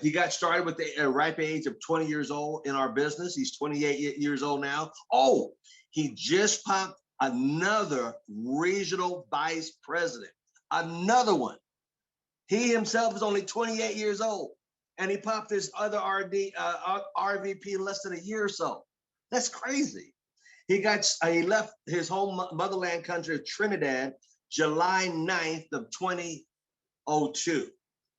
He got started with the ripe age of 20 years old in our business. He's 28 years old now. Oh, he just popped another regional vice president, another one. He himself is only 28 years old, and he popped his other RVP in less than a year or so. That's crazy. He left his home motherland country of Trinidad July 9th of 2002.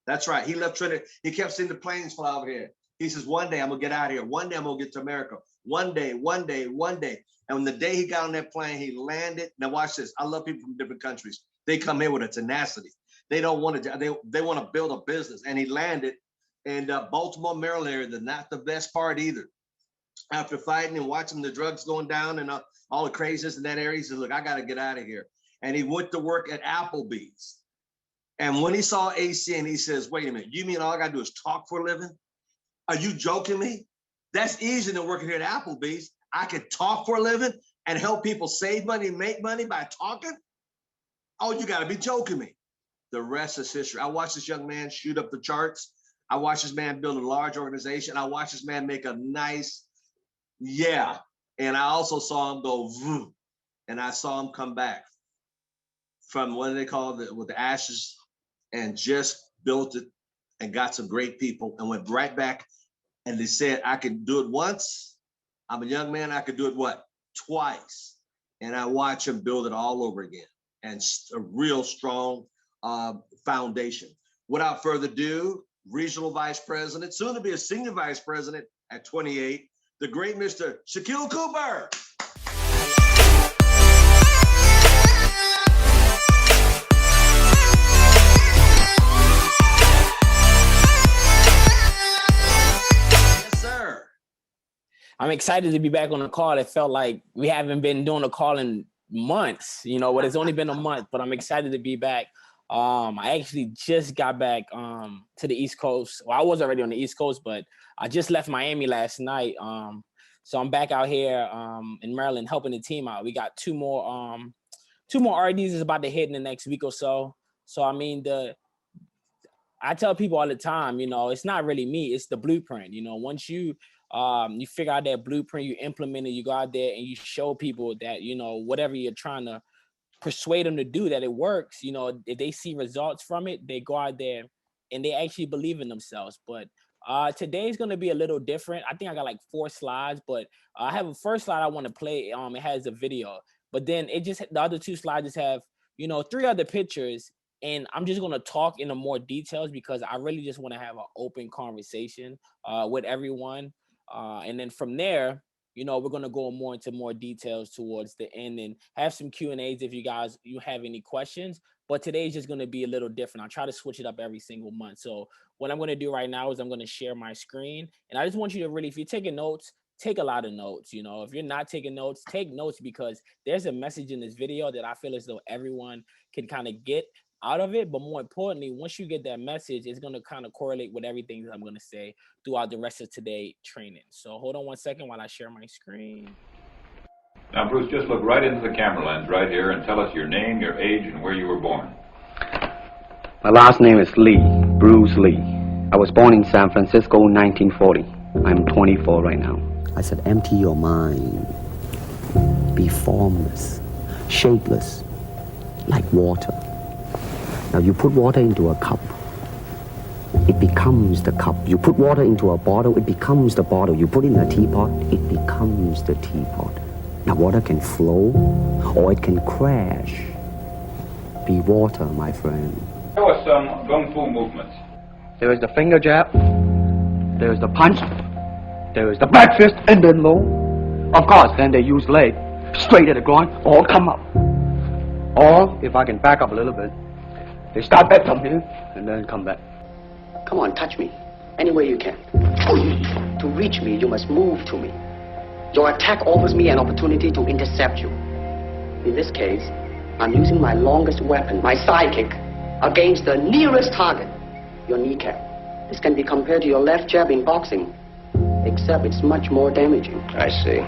That's right. He left Trinidad. He kept seeing the planes fly over here. He says, one day I'm going to get out of here. One day I'm going to get to America. One day. And when the day he got on that plane, he landed. Now watch this. I love people from different countries. They come here with a tenacity. They don't want to, they want to build a business. And he landed in Baltimore, Maryland area. Not the best part either. After fighting and watching the drugs going down and all the craziness in that area, he says, look, I got to get out of here. And he went to work at Applebee's. And when he saw AC, and he says, wait a minute, you mean all I got to do is talk for a living? Are you joking me? That's easier than working here at Applebee's. I could talk for a living and help people save money and make money by talking? Oh, you got to be joking me. The rest is history. I watched this young man shoot up the charts. I watched this man build a large organization. I watched this man make a nice, yeah. And I also saw him go, vroom, and I saw him come back from what do they call it, with the ashes, and just built it and got some great people and went right back. And they said, I can do it once. I'm a young man. I could do it what? Twice. And I watch him build it all over again, and a real strong foundation. Without further ado, regional vice president, soon to be a senior vice president at 28, the great Mr. Shakeel Cooper. I'm excited to be back on the call. It felt like we haven't been doing a call in months, but it's only been a month, but I'm excited to be back. I actually just got back to the East Coast. Well, I was already on the East Coast, but I just left Miami last night. So I'm back out here in Maryland helping the team out. We got two more RDs is about to hit in the next week or so. So, I mean, I tell people all the time, it's not really me, it's the blueprint. Once you figure out that blueprint, you implement it, you go out there and you show people that, whatever you're trying to persuade them to do, that it works. If they see results from it, they go out there and they actually believe in themselves. But today's going to be a little different. I think I got like 4 slides, but I have a first slide I want to play. It has a video, but then the other 2 slides just have, 3 other pictures. And I'm just going to talk into more details because I really just want to have an open conversation with everyone. And then from there, we're going to go more into more details towards the end and have some Q&As if you have any questions. But today's just going to be a little different. I'll try to switch it up every single month. So what I'm going to do right now is I'm going to share my screen. And I just want you to really, if you're taking notes, take a lot of notes. If you're not taking notes, take notes, because there's a message in this video that I feel as though everyone can kind of get out of it. But more importantly, once you get that message, it's going to kind of correlate with everything that I'm going to say throughout the rest of today's training. So hold on one second while I share my screen. Now, Bruce, just look right into the camera lens right here and tell us your name, your age, and where you were born. My last name is Lee, Bruce Lee. I was born in San Francisco in 1940. I'm 24 right now. I said, empty your mind. Be formless, shapeless, like water. Now you put water into a cup, it becomes the cup. You put water into a bottle, it becomes the bottle. You put in a teapot, it becomes the teapot. Now water can flow or it can crash. Be water, my friend. Show us some Kung Fu movements. There is the finger jab, there is the punch, there is the back fist and then low. Of course, then they use leg, straight at the groin, or come up. Or, if I can back up a little bit, they start back from here and then come back. Come on, touch me. Any way you can. To reach me, you must move to me. Your attack offers me an opportunity to intercept you. In this case, I'm using my longest weapon, my sidekick, against the nearest target, your kneecap. This can be compared to your left jab in boxing, except it's much more damaging. I see.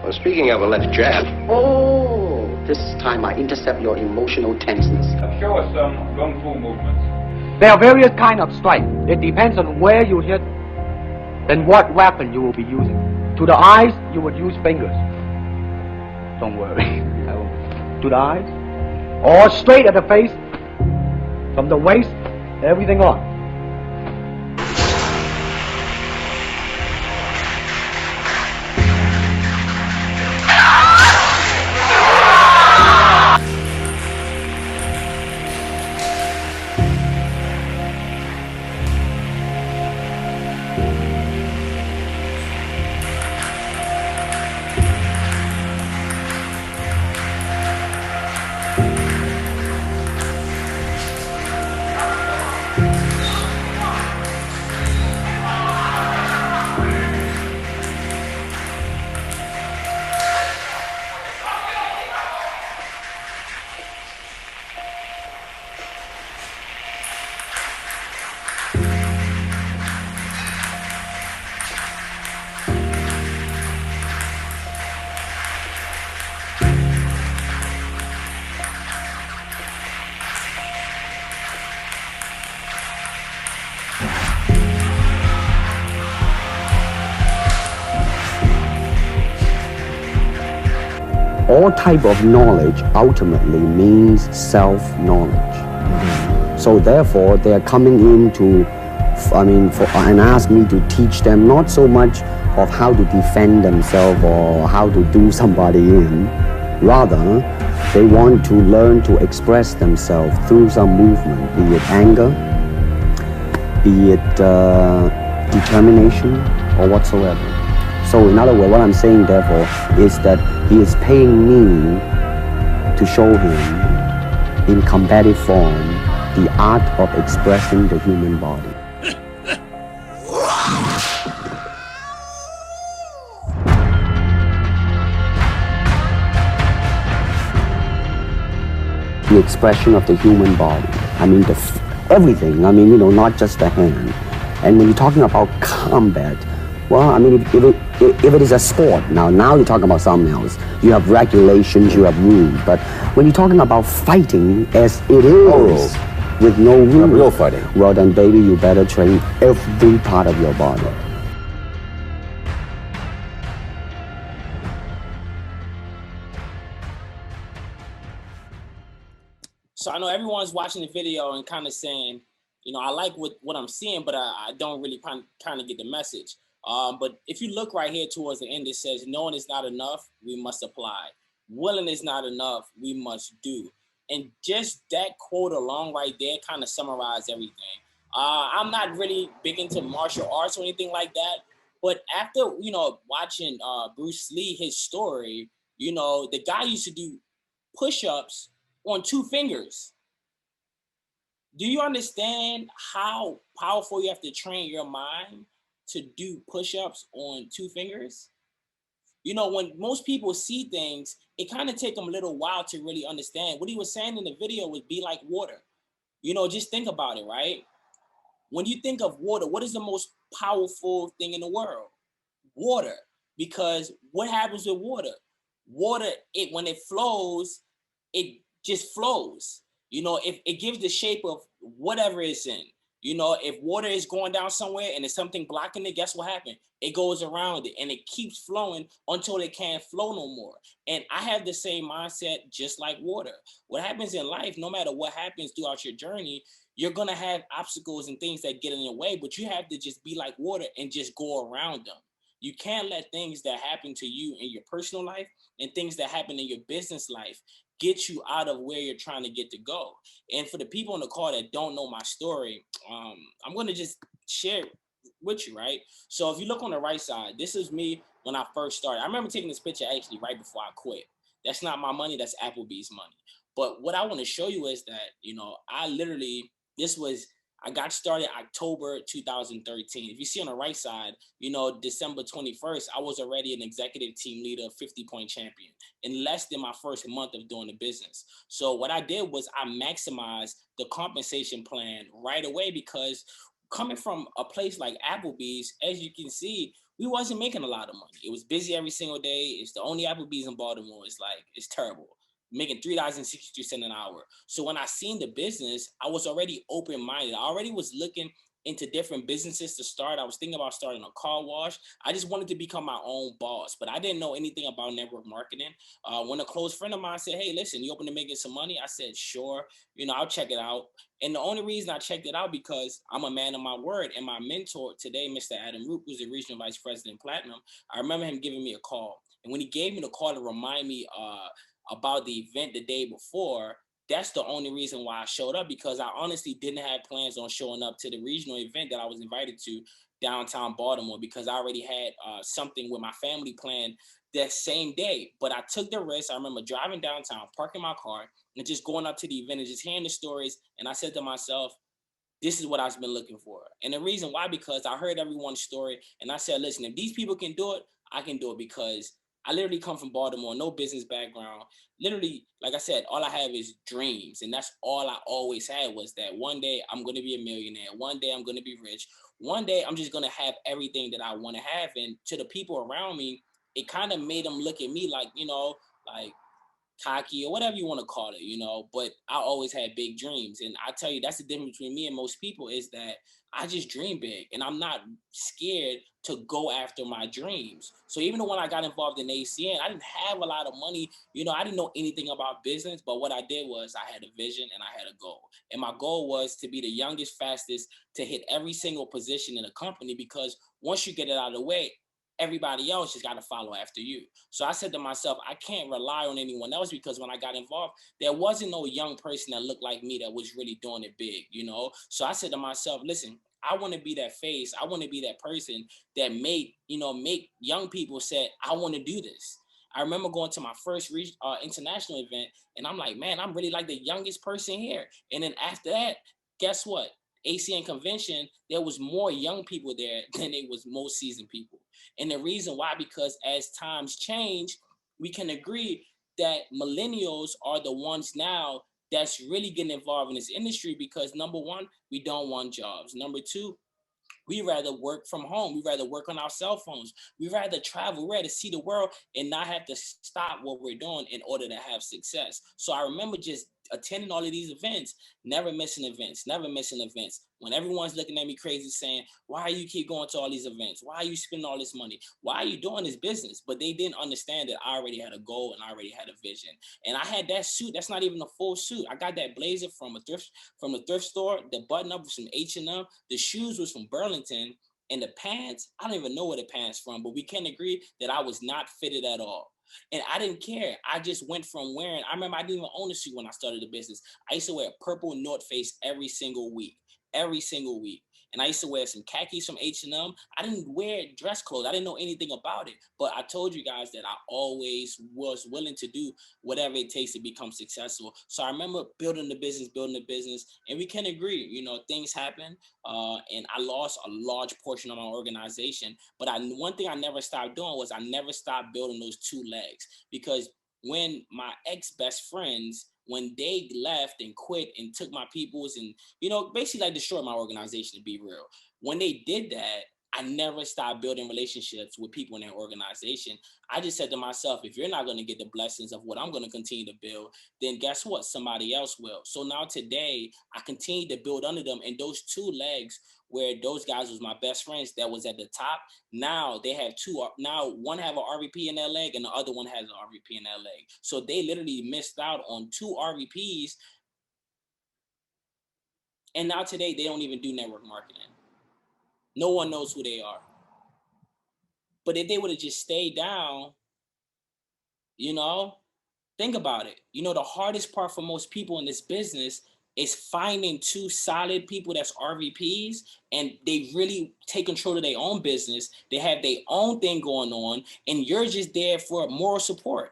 Well, speaking of a left jab... Oh, this time I intercept your emotional tenseness. Now show us some Kung Fu movements. There are various kinds of strike. It depends on where you hit and what weapon you will be using. To the eyes, you would use fingers. Don't worry. To the eyes. Or straight at the face. From the waist, everything on. All type of knowledge ultimately means self-knowledge. So therefore, they are coming in to, and ask me to teach them not so much of how to defend themselves or how to do somebody in. Rather, they want to learn to express themselves through some movement, be it anger, be it determination, or whatsoever. So in other words, what I'm saying therefore is that he is paying me to show him in combative form the art of expressing the human body. The expression of the human body. I mean, everything. I mean, not just the hand. And when you're talking about combat, well, I mean, if it is a sport, now you're talking about something else. You have regulations, you have rules. But when you're talking about fighting as it is, with no rules, real fighting, well then, baby, you better train every part of your body. So I know everyone's watching the video and kind of saying, I like what I'm seeing, but I don't really kind of get the message. But if you look right here towards the end, it says, knowing is not enough, we must apply. Willing is not enough, we must do. And just that quote alone right there kind of summarized everything. I'm not really big into martial arts or anything like that. But after, watching Bruce Lee, his story, the guy used to do push-ups on 2 fingers. Do you understand how powerful you have to train your mind to do push-ups on 2 fingers? When most people see things, it kind of takes them a little while to really understand. What he was saying in the video would be like water. Just think about it, right? When you think of water, what is the most powerful thing in the world? Water. Because what happens with water? Water, when it flows, it just flows. If it gives the shape of whatever it's in. If water is going down somewhere and there's something blocking it, guess what happened? It goes around it and it keeps flowing until it can't flow no more. And I have the same mindset just like water. What happens in life, no matter what happens throughout your journey, you're going to have obstacles and things that get in your way, but you have to just be like water and just go around them. You can't let things that happen to you in your personal life and things that happen in your business life get you out of where you're trying to get to go. And for the people on the call that don't know my story, I'm going to just share it with you, right? So if you look on the right side, this is me when I first started. I remember taking this picture actually right before I quit. That's not my money, that's Applebee's money. But what I want to show you is that, I got started October 2013. If you see on the right side, December 21st, I was already an executive team leader, 50-point champion in less than my first month of doing the business. So what I did was I maximized the compensation plan right away, because coming from a place like Applebee's, as you can see, we wasn't making a lot of money. It was busy every single day. It's the only Applebee's in Baltimore. It's terrible. making $3.63 an hour. So when I seen the business, I was already open-minded. I already was looking into different businesses to start. I was thinking about starting a car wash. I just wanted to become my own boss, but I didn't know anything about network marketing. When a close friend of mine said, hey, listen, you open to making some money? I said, sure, I'll check it out. And the only reason I checked it out because I'm a man of my word. And my mentor today, Mr. Adam Roop, who's the regional vice president Platinum, I remember him giving me a call. And when he gave me the call to remind me about the event the day before, that's the only reason why I showed up, because I honestly didn't have plans on showing up to the regional event that I was invited to downtown Baltimore, because I already had something with my family planned that same day. But I took the risk. I remember driving downtown, parking my car, and just going up to the event and just hearing the stories. And I said to myself, this is what I've been looking for. And the reason why, because I heard everyone's story and I said, listen, if these people can do it, I can do it, because I literally come from Baltimore, no business background. Literally, like I said, all I have is dreams. And that's all I always had, was that one day I'm going to be a millionaire. One day I'm going to be rich. One day I'm just going to have everything that I want to have. And to the people around me, it kind of made them look at me like, like cocky or whatever you want to call it, but I always had big dreams. And I tell you, that's the difference between me and most people, is that I just dream big and I'm not scared to go after my dreams. So even when I got involved in ACN, I didn't have a lot of money. I didn't know anything about business, but what I did was I had a vision and I had a goal. And my goal was to be the youngest, fastest to hit every single position in a company, because once you get it out of the way, everybody else just got to follow after you. So I said to myself, I can't rely on anyone else, because when I got involved, there wasn't no young person that looked like me that was really doing it big, So I said to myself, listen, I want to be that face. I want to be that person that make young people say, I want to do this. I remember going to my first international event, and I'm like, man, I'm really like the youngest person here. And then after that, guess what? ACN convention, there was more young people there than it was most seasoned people. And the reason why, because as times change, we can agree that millennials are the ones now that's really getting involved in this industry, because number one, we don't want jobs. Number two, we rather work from home. We rather work on our cell phones. We rather travel. We rather see the world and not have to stop what we're doing in order to have success. So I remember just attending all of these events, never missing events. When everyone's looking at me crazy saying, why you keep going to all these events? Why are you spending all this money? Why are you doing this business? But they didn't understand that I already had a goal and I already had a vision. And I had that suit. That's not even a full suit. I got that blazer from the thrift store. The button up was from H&M. The shoes was from Burlington. And the pants, I don't even know where the pants from, but we can agree that I was not fitted at all. And I didn't care. I just went from wearing, I remember I didn't even own a suit when I started the business. I used to wear a purple North Face every single week. And I used to wear some khakis from H&M. I didn't wear dress clothes. I didn't know anything about it. But I told you guys that I always was willing to do whatever it takes to become successful. So I remember building the business. And we can agree, things happen. And I lost a large portion of my organization. But one thing I never stopped doing was I never stopped building those two legs. Because when my ex-best friends, when they left and quit and took my peoples and, basically like destroyed my organization, to be real. When they did that, I never stopped building relationships with people in that organization. I just said to myself, if you're not going to get the blessings of what I'm going to continue to build, then guess what? Somebody else will. So now today, I continue to build under them. And those two legs, where those guys was my best friends that was at the top, now they have two. Now one have an RVP in that leg and the other one has an RVP in that leg. So they literally missed out on two RVPs. And now today, they don't even do network marketing. No one knows who they are. But if they would have just stayed down, think about it. The hardest part for most people in this business is finding two solid people that's RVPs and they really take control of their own business. They have their own thing going on and you're just there for moral support.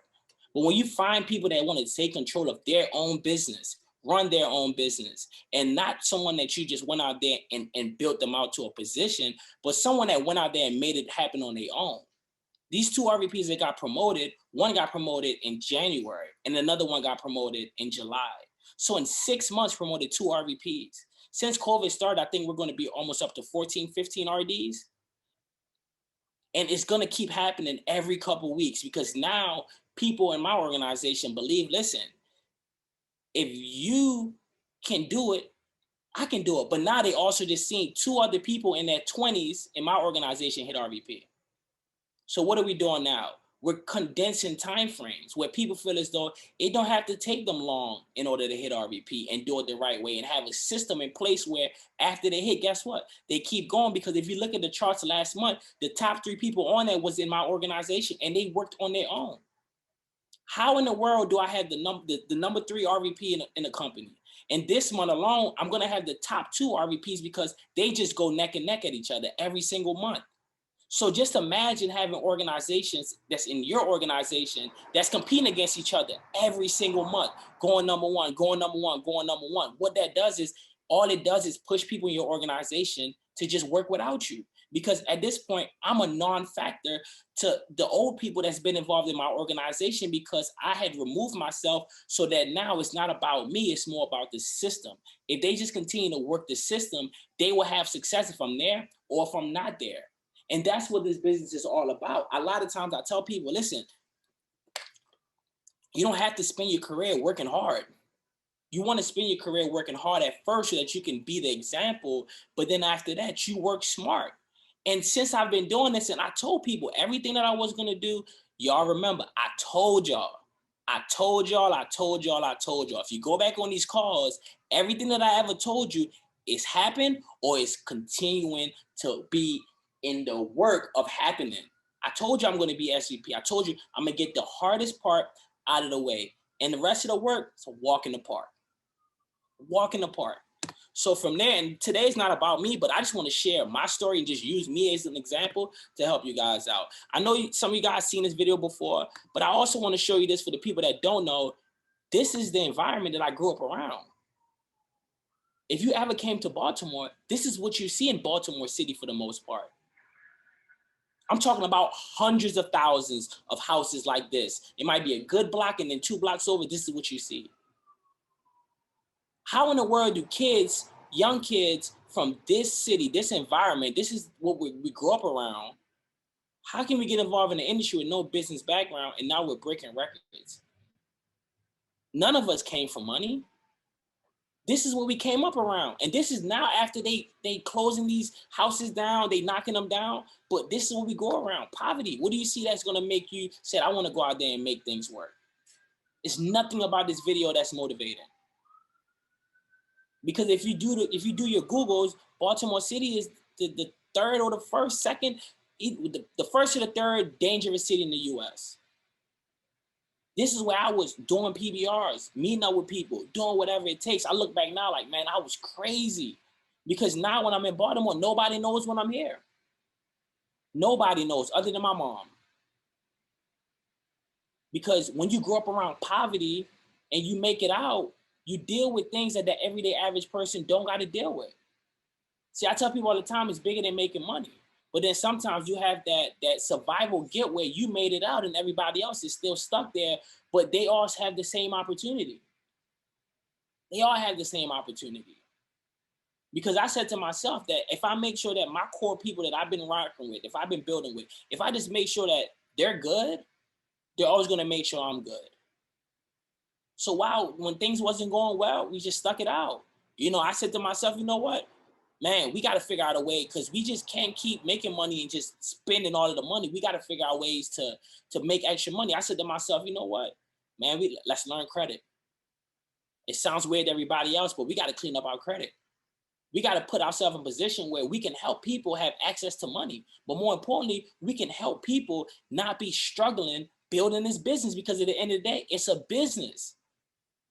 But when you find people that want to take control of their own business, run their own business, and not someone that you just went out there and built them out to a position, but someone that went out there and made it happen on their own. These two RVPs that got promoted, one got promoted in January and another one got promoted in July. So in 6 months, promoted two RVPs. Since COVID started, I think we're going to be almost up to 14, 15 RDs. And it's going to keep happening every couple of weeks because now people in my organization believe, listen, if you can do it, I can do it. But now they also just seen 2 other people in their 20s in my organization hit RVP. So what are we doing now? We're condensing time frames where people feel as though it don't have to take them long in order to hit RVP and do it the right way and have a system in place where after they hit, guess what? They keep going, because if you look at the charts last month, the top 3 people on there was in my organization and they worked on their own. How in the world do I have the number 3 RVP in a company? And this month alone, I'm gonna have the top 2 RVPs because they just go neck and neck at each other every single month. So just imagine having organizations that's in your organization that's competing against each other every single month, going number 1, going number 1, going number 1. What that does is, all it does is push people in your organization to just work without you. Because at this point, I'm a non-factor to the old people that's been involved in my organization, because I had removed myself so that now it's not about me, it's more about the system. If they just continue to work the system, they will have success if I'm there or if I'm not there. And that's what this business is all about. A lot of times I tell people, listen, you don't have to spend your career working hard. You want to spend your career working hard at first so that you can be the example, but then after that, you work smart. And since I've been doing this, and I told people everything that I was going to do, y'all remember, I told y'all. If you go back on these calls, everything that I ever told you is happened or is continuing to be in the work of happening. I told you I'm going to be SVP. I told you I'm going to get the hardest part out of the way. And the rest of the work is a walk in the park. Walk in the park. So from there, and today's not about me, but I just want to share my story and just use me as an example to help you guys out. I know some of you guys seen this video before, but I also want to show you this for the people that don't know. This is the environment that I grew up around. If you ever came to Baltimore, this is what you see in Baltimore City for the most part. I'm talking about hundreds of thousands of houses like this. It might be a good block, and then 2 blocks over, this is what you see. How in the world do kids, young kids from this city, this environment, this is what we grew up around, how can we get involved in the industry with no business background and now we're breaking records? None of us came from money. This is what we came up around. And this is now after they closing these houses down, they knocking them down, but this is what we go around, poverty. What do you see that's gonna make you say, I wanna go out there and make things work? It's nothing about this video that's motivating. Because if you do your Googles, Baltimore City is the 3rd or the 1st, 2nd, the 1st or the 3rd dangerous city in the US. This is where I was doing PBRs, meeting up with people, doing whatever it takes. I look back now like, man, I was crazy. Because now when I'm in Baltimore, nobody knows when I'm here. Nobody knows other than my mom. Because when you grow up around poverty and you make it out, you deal with things that the everyday average person don't got to deal with. See, I tell people all the time, it's bigger than making money. But then sometimes you have that survival guilt where you made it out and everybody else is still stuck there, but they all have the same opportunity. They all have the same opportunity. Because I said to myself that if I make sure that my core people that I've been working with, if I've been building with, if I just make sure that they're good, they're always going to make sure I'm good. So when things wasn't going well, we just stuck it out. You know, I said to myself, you know what? Man, we got to figure out a way, because we just can't keep making money and just spending all of the money. We got to figure out ways to make extra money. I said to myself, you know what, man, let's learn credit. It sounds weird to everybody else, but we got to clean up our credit. We got to put ourselves in a position where we can help people have access to money. But more importantly, we can help people not be struggling building this business, because at the end of the day, it's a business.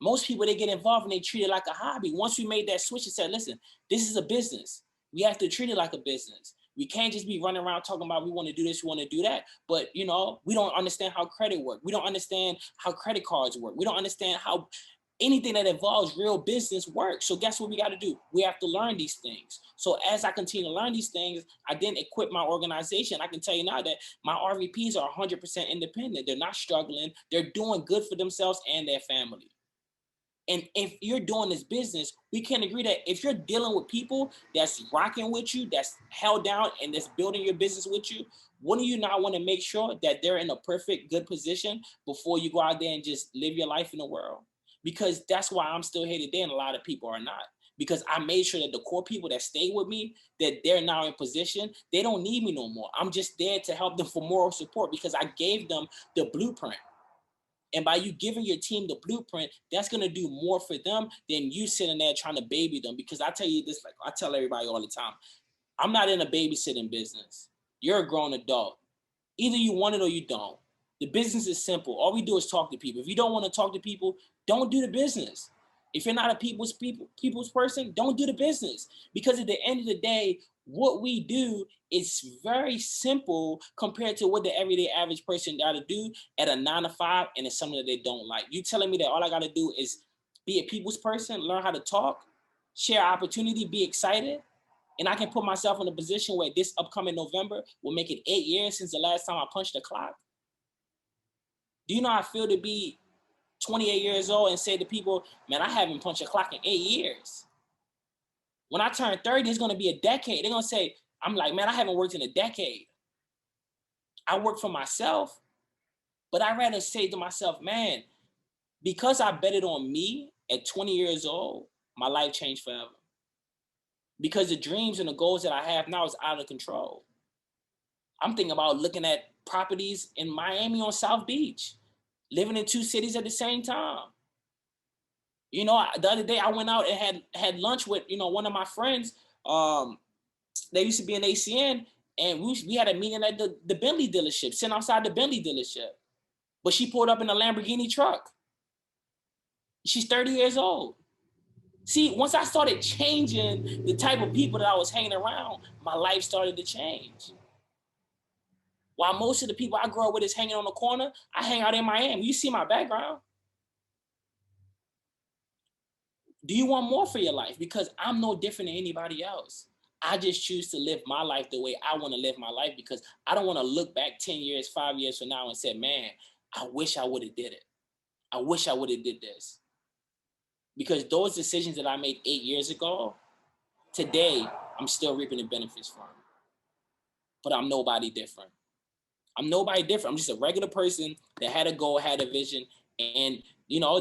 Most people, they get involved and they treat it like a hobby. Once we made that switch and said, listen, this is a business. We have to treat it like a business. We can't just be running around talking about we want to do this, we want to do that. But, you know, we don't understand how credit works. We don't understand how credit cards work. We don't understand how anything that involves real business works. So guess what we got to do? We have to learn these things. So as I continue to learn these things, I then equip my organization. I can tell you now that my RVPs are 100% independent. They're not struggling. They're doing good for themselves and their family. And if you're doing this business, we can agree that if you're dealing with people that's rocking with you, that's held down and that's building your business with you, wouldn't you not want to make sure that they're in a perfect, good position before you go out there and just live your life in the world? Because that's why I'm still here today and a lot of people are not. Because I made sure that the core people that stay with me, that they're now in position, they don't need me no more. I'm just there to help them for moral support because I gave them the blueprint. And by you giving your team the blueprint, that's going to do more for them than you sitting there trying to baby them. Because I tell you this, like I tell everybody all the time, I'm not in a babysitting business. You're a grown adult. Either you want it or you don't. The business is simple. All we do is talk to people. If you don't want to talk to people, don't do the business. If you're not a people's person, don't do the business. Because at the end of the day, what we do is very simple compared to what the everyday average person got to do at a 9 to 5, and it's something that they don't like. You telling me that all I got to do is be a people's person, learn how to talk, share opportunity, be excited, and I can put myself in a position where this upcoming November will make it 8 years since the last time I punched the clock. Do you know how I feel to be 28 years old and say to people, man, I haven't punched a clock in 8 years. When I turn 30, it's going to be a decade. They're going to say, I'm like, man, I haven't worked in a decade. I work for myself, but I'd rather say to myself, man, because I betted on me at 20 years old, my life changed forever. Because the dreams and the goals that I have now is out of control. I'm thinking about looking at properties in Miami on South Beach, living in 2 cities at the same time. You know, the other day I went out and had lunch with, one of my friends. They used to be in ACN, and we had a meeting at the Bentley dealership, sitting outside the Bentley dealership. But she pulled up in a Lamborghini truck. She's 30 years old. See, once I started changing the type of people that I was hanging around, my life started to change. While most of the people I grew up with is hanging on the corner, I hang out in Miami. You see my background. Do you want more for your life? Because I'm no different than anybody else. I just choose to live my life the way I want to live my life because I don't want to look back 10 years, 5 years from now and say, man, I wish I would have did it. I wish I would have did this. Because those decisions that I made 8 years ago, today, I'm still reaping the benefits from. But I'm nobody different. I'm nobody different. I'm just a regular person that had a goal, had a vision. And,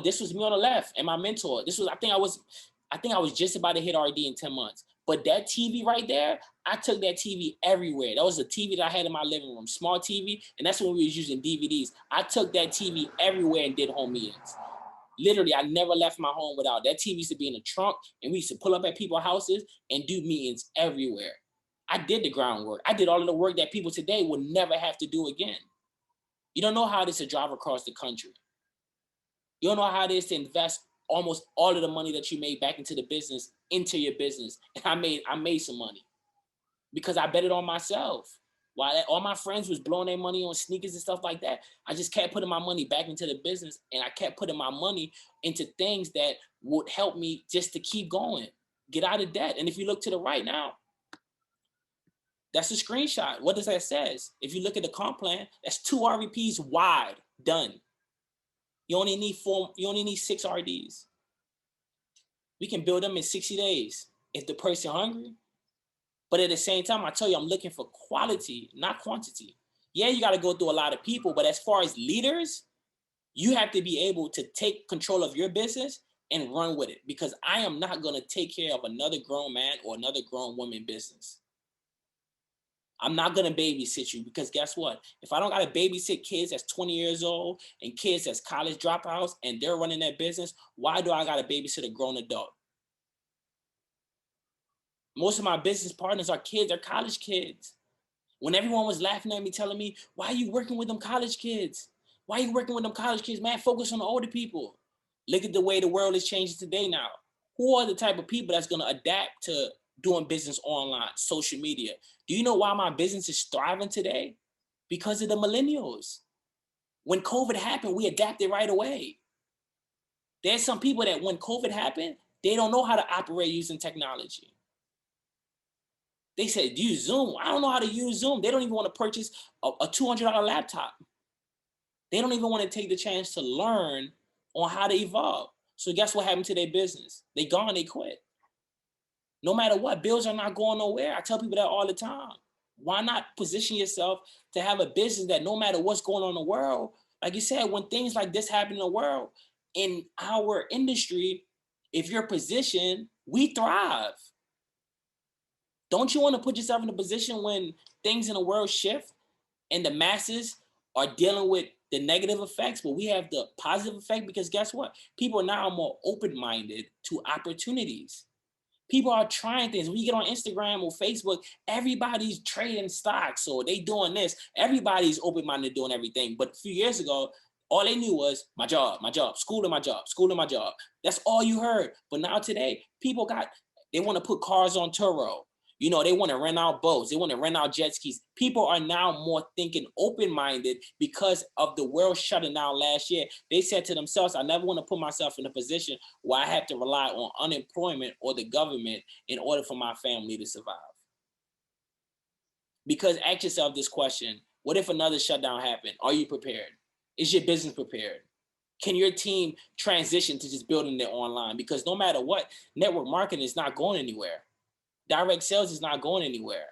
this was me on the left and my mentor. I think I was just about to hit RD in 10 months. But that TV right there, I took that TV everywhere. That was a TV that I had in my living room, small TV. And that's when we was using DVDs. I took that TV everywhere and did home meetings. Literally, I never left my home without. That TV used to be in the trunk, and we used to pull up at people's houses and do meetings everywhere. I did the groundwork. I did all of the work that people today will never have to do again. You don't know how it is to drive across the country. You don't know how it is to invest almost all of the money that you made back into the business, into your business. And I made some money because I bet it on myself. While all my friends was blowing their money on sneakers and stuff like that, I just kept putting my money back into the business, and I kept putting my money into things that would help me just to keep going, get out of debt. And if you look to the right now, that's a screenshot. What does that say? If you look at the comp plan, that's 2 RVPs wide, done. You only need 4. You only need 6 RDs. We can build them in 60 days if the person hungry. But at the same time, I tell you, I'm looking for quality, not quantity. Yeah, you got to go through a lot of people, but as far as leaders, you have to be able to take control of your business and run with it, because I am not going to take care of another grown man or another grown woman business. I'm not going to babysit you, because guess what? If I don't got to babysit kids that's 20 years old and kids that's college dropouts and they're running their business, why do I got to babysit a grown adult? Most of my business partners are kids, they're college kids. When everyone was laughing at me, telling me, why are you working with them college kids? Why are you working with them college kids? Man, focus on the older people. Look at the way the world is changing today now. Who are the type of people that's going to adapt to doing business online, social media? Do you know why my business is thriving today? Because of the millennials. When COVID happened, we adapted right away. There's some people that when COVID happened, they don't know how to operate using technology. They said, use Zoom. I don't know how to use Zoom. They don't even want to purchase a $200 laptop. They don't even want to take the chance to learn on how to evolve. So guess what happened to their business? They gone, they quit. No matter what, bills are not going nowhere. I tell people that all the time. Why not position yourself to have a business that no matter what's going on in the world, like you said, when things like this happen in the world, in our industry, if you're positioned, we thrive. Don't you want to put yourself in a position when things in the world shift and the masses are dealing with the negative effects, but we have the positive effect? Because guess what? People are now more open-minded to opportunities. People are trying things. When you get on Instagram or Facebook, everybody's trading stocks or they doing this. Everybody's open-minded doing everything. But a few years ago, all they knew was my job, school and my job, school and my job. That's all you heard. But now today, people they want to put cars on Turo. You know, they want to rent out boats. They want to rent out jet skis. People are now more thinking open-minded because of the world shutting down last year. They said to themselves, I never want to put myself in a position where I have to rely on unemployment or the government in order for my family to survive. Because ask yourself this question, what if another shutdown happened? Are you prepared? Is your business prepared? Can your team transition to just building it online? Because no matter what, network marketing is not going anywhere. Direct sales is not going anywhere.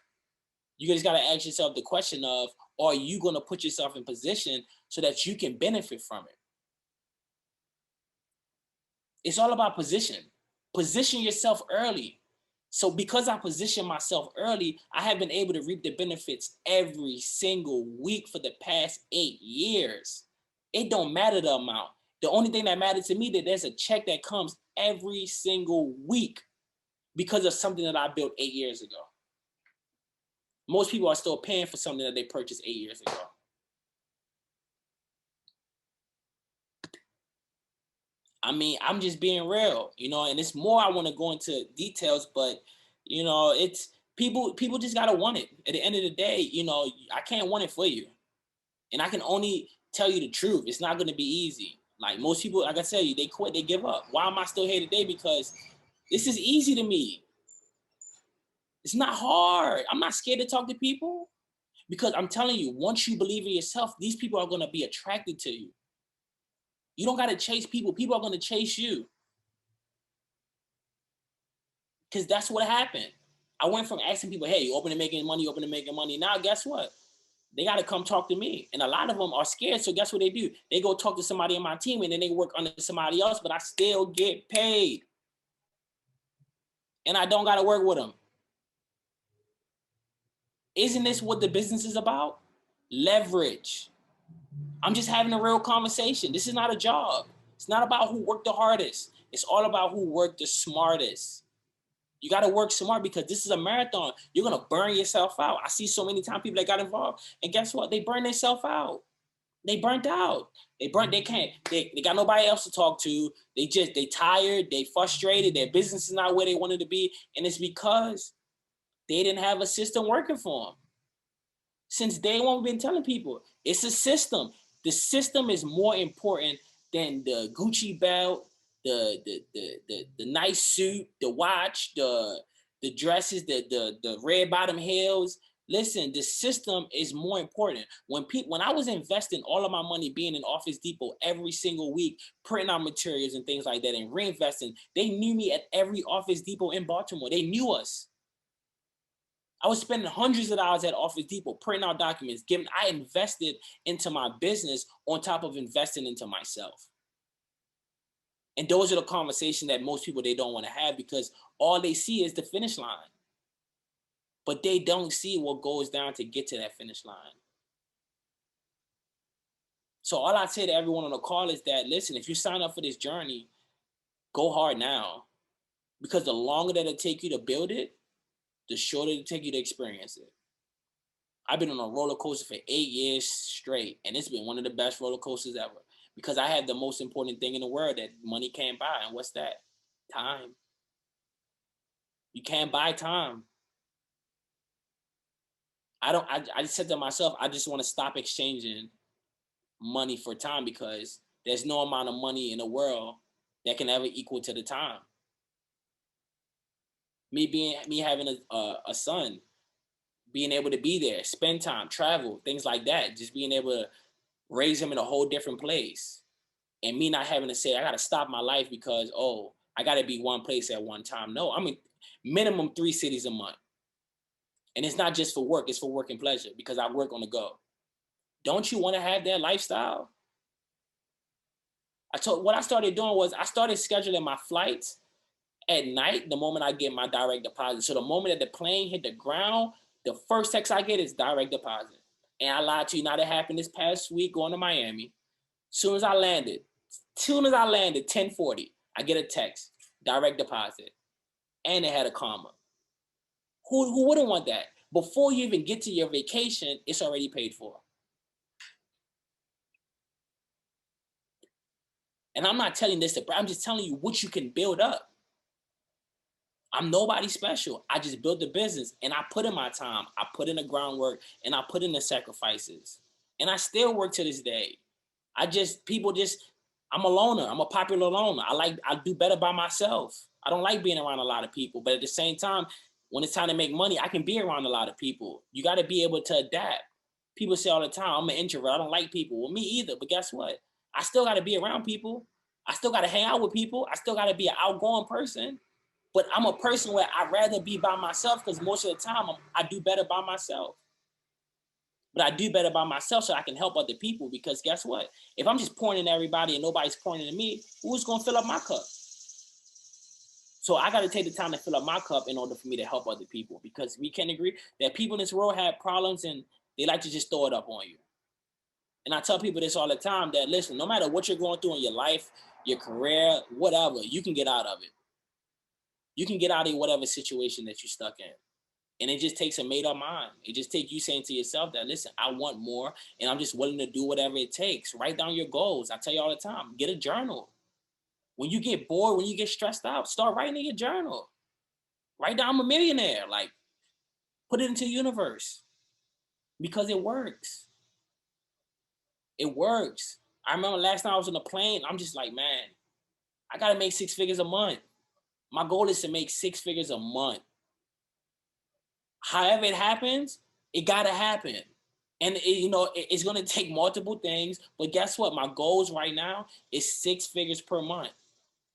You just got to ask yourself the question of, are you going to put yourself in position so that you can benefit from it? It's all about position. Position yourself early. So because I position myself early, I have been able to reap the benefits every single week for the past 8 years. It don't matter the amount. The only thing that matters to me is that there's a check that comes every single week because of something that I built 8 years ago. Most people are still paying for something that they purchased 8 years ago. I mean, I'm just being real, you know, and it's more, I want to go into details, but, you know, it's people just got to want it. At the end of the day, you know, I can't want it for you. And I can only tell you the truth. It's not going to be easy. Like most people, like I tell you, they quit, they give up. Why am I still here today? Because this is easy to me. It's not hard. I'm not scared to talk to people because I'm telling you, once you believe in yourself, these people are going to be attracted to you. You don't got to chase people. People are going to chase you. Because that's what happened. I went from asking people, hey, you open to making money, you open to making money. Now, guess what? They got to come talk to me. And a lot of them are scared. So guess what they do? They go talk to somebody in my team and then they work under somebody else, but I still get paid. And I don't got to work with them. Isn't this what the business is about? Leverage. I'm just having a real conversation. This is not a job. It's not about who worked the hardest. It's all about who worked the smartest. You got to work smart because this is a marathon. You're going to burn yourself out. I see so many times people that got involved, and guess what? They burn themselves out. They burnt out. They got nobody else to talk to. They tired, they frustrated, their business is not where they wanted to be, and it's because they didn't have a system working for them. Since day one, we've been telling people, it's a system. The system is more important than the Gucci belt, the nice suit, the watch, the dresses, the red bottom heels. Listen, the system is more important. When I was investing all of my money being in Office Depot every single week, printing out materials and things like that and reinvesting, they knew me at every Office Depot in Baltimore. They knew us. I was spending hundreds of dollars at Office Depot, printing out documents, I invested into my business on top of investing into myself. And those are the conversations that most people, they don't want to have because all they see is the finish line. But they don't see what goes down to get to that finish line. So all I say to everyone on the call is that, listen, if you sign up for this journey, go hard now. Because the longer that it take you to build it, the shorter it take you to experience it. I've been on a roller coaster for 8 years straight, and it's been one of the best roller coasters ever because I have the most important thing in the world that money can't buy, and what's that? Time. You can't buy time. I just said to myself, I just want to stop exchanging money for time because there's no amount of money in the world that can ever equal to the time. Me having a son, being able to be there, spend time, travel, things like that, just being able to raise him in a whole different place. and me not having to say, I got to stop my life because, oh, I got to be one place at one time. No, I mean, minimum 3 cities a month. And it's not just for work, it's for work and pleasure because I work on the go. Don't you want to have that lifestyle? What I started doing was I started scheduling my flights at night the moment I get my direct deposit. So the moment that the plane hit the ground, the first text I get is direct deposit. And I lied to you, now that happened this past week going to Miami. Soon as I landed, 10:40, I get a text, direct deposit. And it had a comma. Who wouldn't want that? Before you even get to your vacation, it's already paid for. And I'm not telling this I'm just telling you what you can build up. I'm nobody special. I just built the business and I put in my time. I put in the groundwork and I put in the sacrifices. And I still work to this day. I'm a loner. I'm a popular loner. I do better by myself. I don't like being around a lot of people, but at the same time, when it's time to make money, I can be around a lot of people. You got to be able to adapt. People say all the time, I'm an introvert. I don't like people. Well, me either. But guess what? I still got to be around people. I still got to hang out with people. I still got to be an outgoing person. But I'm a person where I'd rather be by myself because most of the time I do better by myself. But I do better by myself so I can help other people because guess what? If I'm just pouring in everybody and nobody's pouring into me, who's going to fill up my cup? So I got to take the time to fill up my cup in order for me to help other people because we can agree that people in this world have problems and they like to just throw it up on you. And I tell people this all the time that, listen, no matter what you're going through in your life, your career, whatever, you can get out of it. You can get out of whatever situation that you're stuck in. And it just takes a made up mind. It just takes you saying to yourself that, listen, I want more and I'm just willing to do whatever it takes. Write down your goals. I tell you all the time, get a journal. When you get bored, when you get stressed out, start writing in your journal. Write down I'm a millionaire. Like, put it into the universe because it works. It works. I remember last time I was on a plane, I'm just like, man, I got to make 6 figures a month. My goal is to make 6 figures a month. However it happens, it got to happen. And it's going to take multiple things. But guess what? My goals right now is 6 figures per month.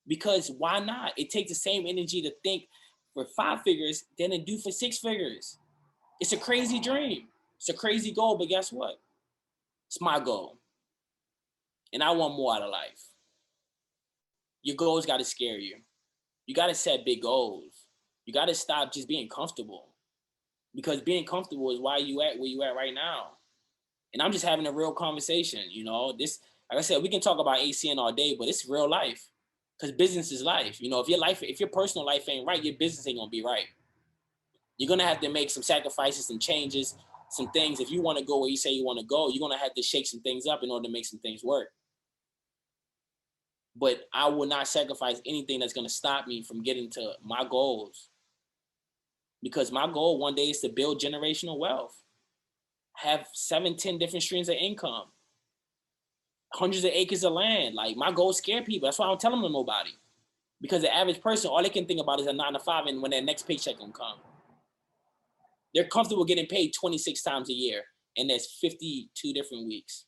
Because why not? It takes the same energy to think for 5 figures than to do for 6 figures. It's a crazy dream. It's a crazy goal. But guess what? It's my goal. And I want more out of life. Your goals got to scare you. You got to set big goals. You got to stop just being comfortable. Because being comfortable is why you at where you at right now. And I'm just having a real conversation, This, like I said, we can talk about ACN all day, but it's real life. Because business is life. If your personal life ain't right, your business ain't gonna be right. You're gonna have to make some sacrifices, some changes, some things. If you want to go where you say you want to go, you're gonna have to shake some things up in order to make some things work. But I will not sacrifice anything that's gonna stop me from getting to my goals. Because my goal one day is to build generational wealth. Have 7, 10 different streams of income. Hundreds of acres of land. Like, my goals scare people. That's why I don't tell them to nobody. Because the average person, all they can think about is a 9 to 5 and when their next paycheck gonna come. They're comfortable getting paid 26 times a year, and there's 52 different weeks.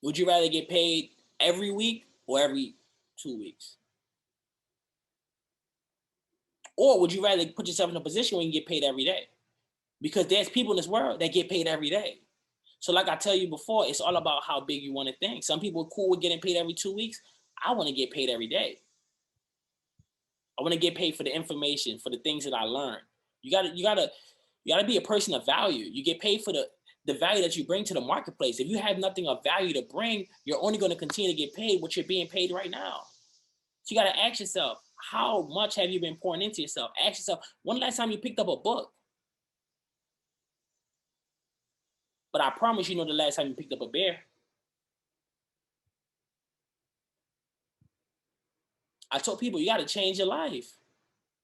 Would you rather get paid every week or every 2 weeks? Or would you rather put yourself in a position where you can get paid every day? Because there's people in this world that get paid every day. So like I tell you before, it's all about how big you want to think. Some people are cool with getting paid every 2 weeks. I want to get paid every day. I want to get paid for the information, for the things that I learn. You gotta be a person of value. You get paid for the value that you bring to the marketplace. If you have nothing of value to bring, you're only going to continue to get paid what you're being paid right now. So you got to ask yourself, how much have you been pouring into yourself? Ask yourself, when the last time you picked up a book? But I promise the last time you picked up a bear. I told people, you got to change your life.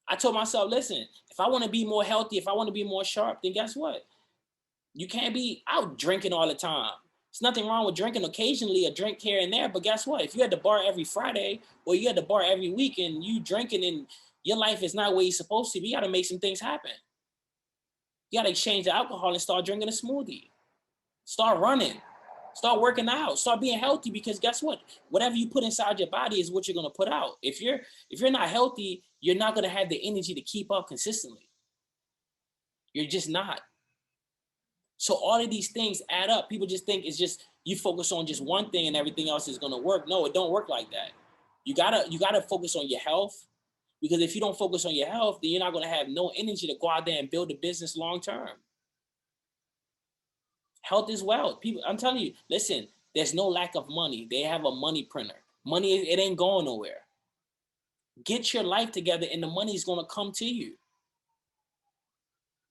I told myself, listen, if I want to be more healthy, if I want to be more sharp, then guess what? You can't be out drinking all the time. There's nothing wrong with drinking occasionally, a drink here and there. But guess what? If you're at the bar every Friday or you're at the bar every week and you drinking and your life is not where you're supposed to be, you got to make some things happen. You got to exchange the alcohol and start drinking a smoothie. Start running. Start working out. Start being healthy, because guess what? Whatever you put inside your body is what you're gonna put out. If you're not healthy, you're not gonna have the energy to keep up consistently. You're just not. So all of these things add up. People just think it's just you focus on just one thing and everything else is gonna work. No, it don't work like that. You gotta focus on your health, because if you don't focus on your health, then you're not gonna have no energy to go out there and build a business long term. Health is wealth. People, I'm telling you, listen, there's no lack of money. They have a money printer. Money, it ain't going nowhere. Get your life together and the money is going to come to you.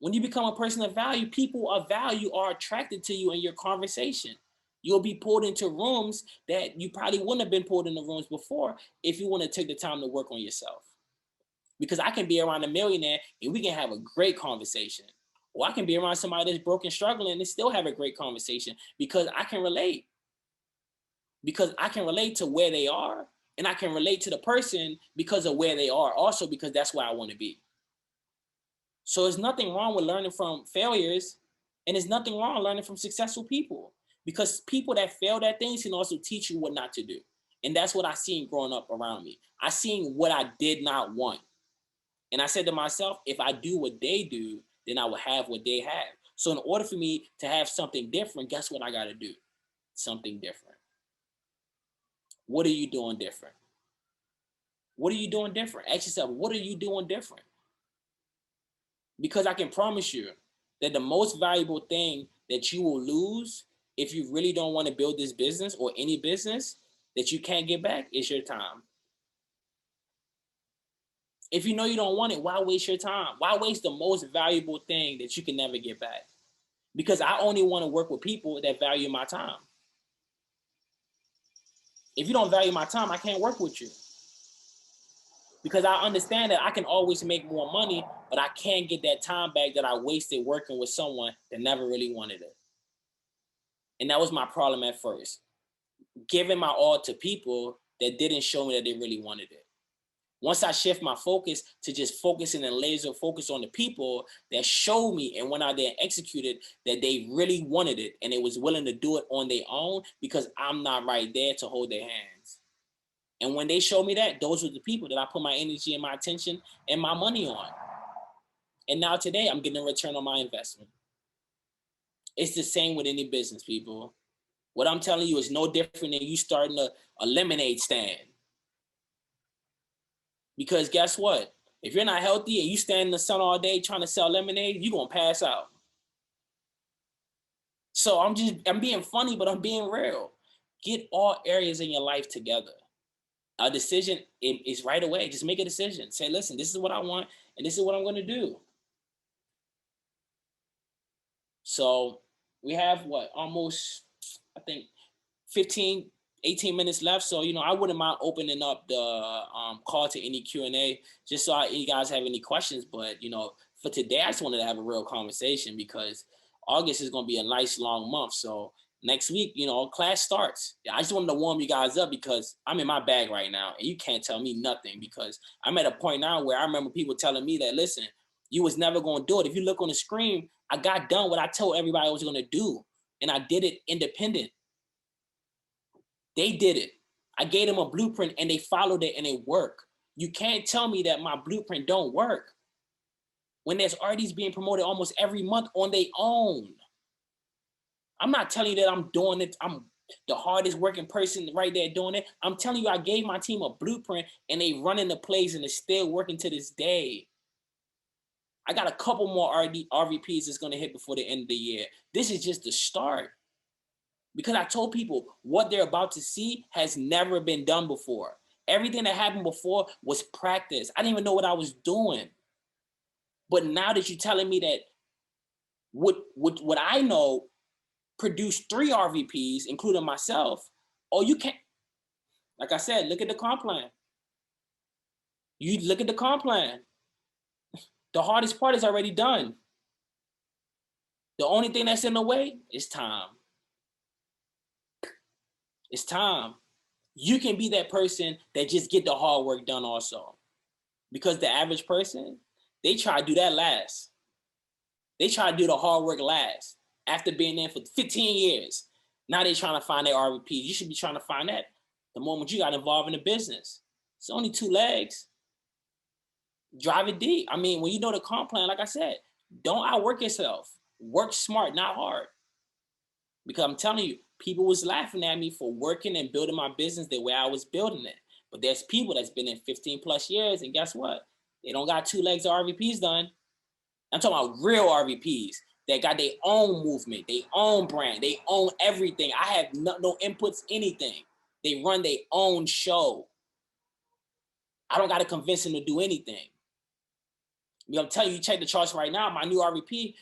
When you become a person of value, people of value are attracted to you in your conversation. You'll be pulled into rooms that you probably wouldn't have been pulled into rooms before if you want to take the time to work on yourself. Because I can be around a millionaire and we can have a great conversation. Or I can be around somebody that's broke and struggling and still have a great conversation, because I can relate. Because I can relate to where they are, and I can relate to the person because of where they are, also because that's where I want to be. So there's nothing wrong with learning from failures, and there's nothing wrong learning from successful people, because people that failed at things can also teach you what not to do. And that's what I seen growing up around me. I seen what I did not want. And I said to myself, if I do what they do, then I will have what they have. So in order for me to have something different, guess what I got to do? Something different. What are you doing different? What are you doing different? Ask yourself, what are you doing different? Because I can promise you that the most valuable thing that you will lose if you really don't want to build this business or any business that you can't get back is your time. If you know you don't want it, why waste your time? Why waste the most valuable thing that you can never get back? Because I only want to work with people that value my time. If you don't value my time, I can't work with you. Because I understand that I can always make more money, but I can't get that time back that I wasted working with someone that never really wanted it. And that was my problem at first. Giving my all to people that didn't show me that they really wanted it. Once I shift my focus to just focusing and laser focus on the people that showed me and went out there and executed that they really wanted it and they was willing to do it on their own, because I'm not right there to hold their hands. And when they showed me that, those were the people that I put my energy and my attention and my money on. And now today I'm getting a return on my investment. It's the same with any business, people. What I'm telling you is no different than you starting a lemonade stand. Because guess what? If you're not healthy and you stand in the sun all day trying to sell lemonade, you're going to pass out. So I'm being funny, but I'm being real. Get all areas in your life together. A decision is right away. Just make a decision. Say, listen, this is what I want, and this is what I'm going to do. So we have almost, I think, 18 minutes left. So, I wouldn't mind opening up the call to any Q&A just so you guys have any questions. But, for today, I just wanted to have a real conversation because August is going to be a nice long month. So next week, class starts. I just wanted to warm you guys up because I'm in my bag right now and you can't tell me nothing, because I'm at a point now where I remember people telling me that, listen, you was never going to do it. If you look on the screen, I got done what I told everybody I was going to do, and I did it independent. They did it. I gave them a blueprint and they followed it and it worked. You can't tell me that my blueprint don't work when there's artists being promoted almost every month on their own. I'm not telling you that I'm doing it. I'm the hardest working person right there doing it. I'm telling you, I gave my team a blueprint and they running the plays and it's still working to this day. I got a couple more RVPs that's going to hit before the end of the year. This is just the start. Because I told people what they're about to see has never been done before. Everything that happened before was practice. I didn't even know what I was doing. But now that you're telling me that what I know produced 3 RVPs, including myself, you can't. Like I said, look at the comp plan. You look at the comp plan. The hardest part is already done. The only thing that's in the way is time. It's time. You can be that person that just get the hard work done also. Because the average person, they try to do that last. They try to do the hard work last. after being there for 15 years. Now they're trying to find their RVP. You should be trying to find that the moment you got involved in the business. It's only 2 legs. Drive it deep. I mean, when you know the comp plan, like I said, don't outwork yourself. Work smart, not hard. Because I'm telling you, people was laughing at me for working and building my business the way I was building it. But there's people that's been in 15 plus years, and guess what? They don't got 2 legs of RVPs done. I'm talking about real RVPs that got their own movement, their own brand, they own everything. I have no inputs, anything. They run their own show. I don't got to convince them to do anything. I'm telling you, check the charts right now. My new RVP,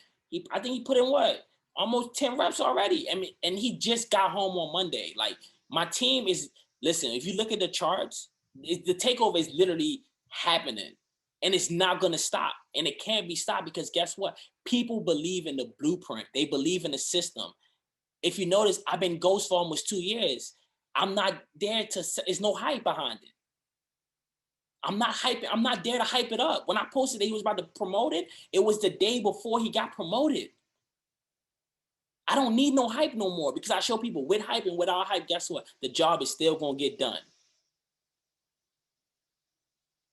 I think he put in what? Almost 10 reps already. I mean, and he just got home on Monday. Like, my team is, listen, if you look at the charts, the takeover is literally happening. And it's not going to stop. And it can't be stopped because guess what? People believe in the blueprint. They believe in the system. If you notice, I've been ghost for almost 2 years. I'm not there to, there's no hype behind it. I'm not there to hype it up. When I posted that he was about to promote it, it was the day before he got promoted. I don't need no hype no more because I show people with hype and without hype, guess what? The job is still going to get done.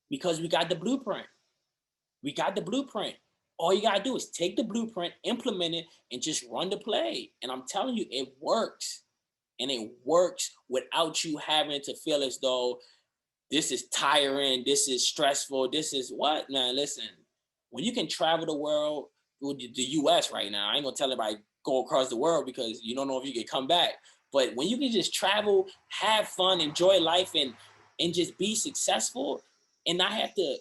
Because we got the blueprint. We got the blueprint. All you got to do is take the blueprint, implement it, and just run the play. And I'm telling you, it works. And it works without you having to feel as though this is tiring, this is stressful, this is what? Man, listen, when you can travel the world, the US right now, I ain't gonna tell everybody go across the world because you don't know if you can come back. But when you can just travel, have fun, enjoy life, and just be successful and not have to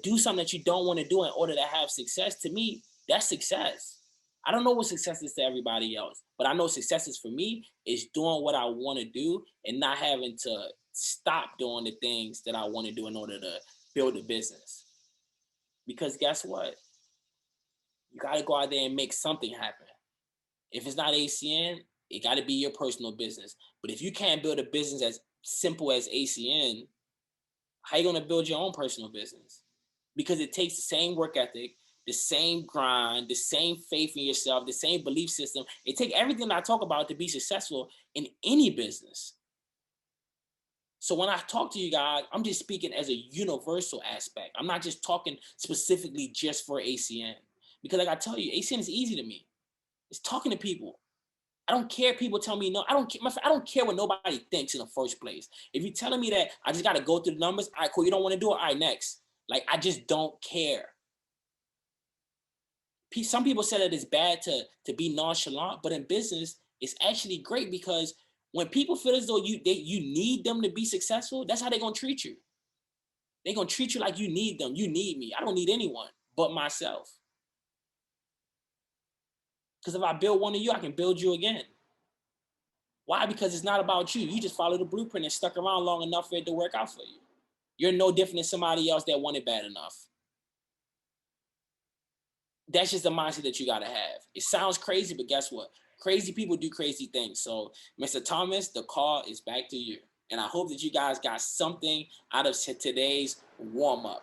do something that you don't want to do in order to have success, to me, that's success. I don't know what success is to everybody else, but I know success is for me is doing what I want to do and not having to stop doing the things that I want to do in order to build a business. Because guess what? You got to go out there and make something happen. If it's not ACN, it got to be your personal business. But if you can't build a business as simple as ACN, how are you going to build your own personal business? Because it takes the same work ethic, the same grind, the same faith in yourself, the same belief system. It takes everything I talk about to be successful in any business. So when I talk to you guys, I'm just speaking as a universal aspect. I'm not just talking specifically just for ACN. Because like I tell you, ACN is easy to me. It's talking to people. I don't care if people tell me no. I don't care what nobody thinks in the first place. If you're telling me that I just got to go through the numbers, all right, cool, you don't want to do it, all right, next. Like, I just don't care. Some people say that it's bad to be nonchalant, but in business, it's actually great because when people feel as though you need them to be successful, that's how they're going to treat you. They're going to treat you like you need them. You need me. I don't need anyone but myself. Because if I build one of you, I can build you again. Why? Because it's not about you. You just follow the blueprint and stuck around long enough for it to work out for you. You're no different than somebody else that wanted bad enough. That's just the mindset that you got to have. It sounds crazy, but guess what? Crazy people do crazy things. So, Mr. Thomas, the call is back to you. And I hope that you guys got something out of today's warm-up.